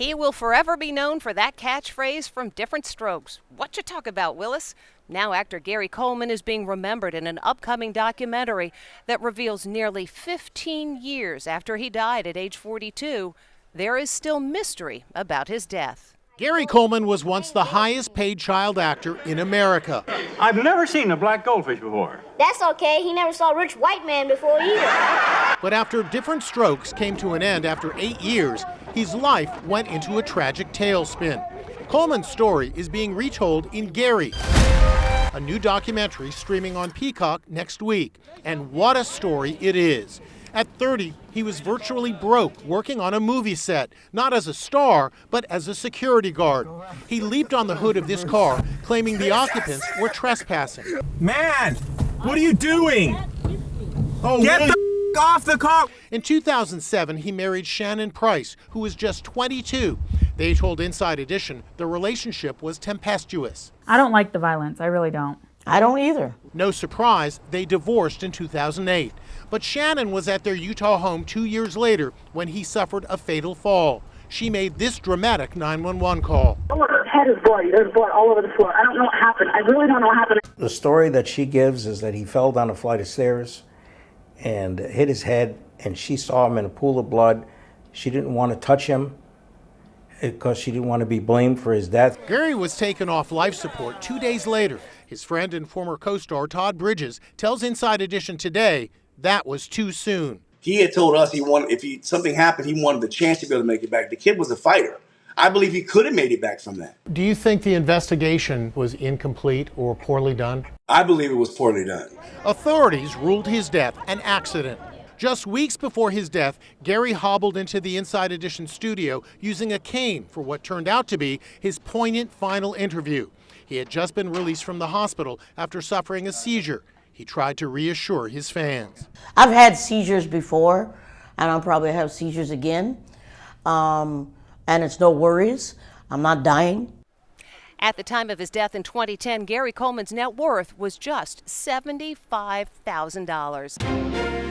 He will forever be known for that catchphrase from Diff'rent Strokes. What you talk about, Willis? Now actor Gary Coleman is being remembered in an upcoming documentary that reveals nearly 15 years after he died at age 42, there is still mystery about his death. Gary Coleman was once the highest paid child actor in America. I've never seen a black goldfish before. That's okay. He never saw a rich white man before either. But after Diff'rent Strokes came to an end after 8 years, his life went into a tragic tailspin. Coleman's story is being retold in Gary, a new documentary streaming on Peacock next week. And what a story it is. At 30, he was virtually broke working on a movie set, not as a star, but as a security guard. He leaped on the hood of this car, claiming the occupants were trespassing. Man, what are you doing? Oh, get the off the car! In 2007, he married Shannon Price, who was just 22. They told Inside Edition the relationship was tempestuous. I don't like the violence. I really don't. I don't either. No surprise, they divorced in 2008. But Shannon was at their Utah home 2 years later when he suffered a fatal fall. She made this dramatic 911 call. Her head is bloody. There's blood all over the floor. I don't know what happened. I really don't know what happened. The story that she gives is that he fell down a flight of stairs and hit his head, and she saw him in a pool of blood. She didn't want to touch him because she didn't want to be blamed for his death. Gary was taken off life support 2 days later. His friend and former co-star Todd Bridges tells Inside Edition today that was too soon. He had told us he wanted, if something happened, he wanted the chance to be able to make it back. The kid was a fighter. I believe he could have made it back from that. Do you think the investigation was incomplete or poorly done? I believe it was poorly done. Authorities ruled his death an accident. Just weeks before his death, Gary hobbled into the Inside Edition studio using a cane for what turned out to be his poignant final interview. He had just been released from the hospital after suffering a seizure. He tried to reassure his fans. I've had seizures before, and I'll probably have seizures again. And it's no worries. I'm not dying. At the time of his death in 2010, Gary Coleman's net worth was just $75,000.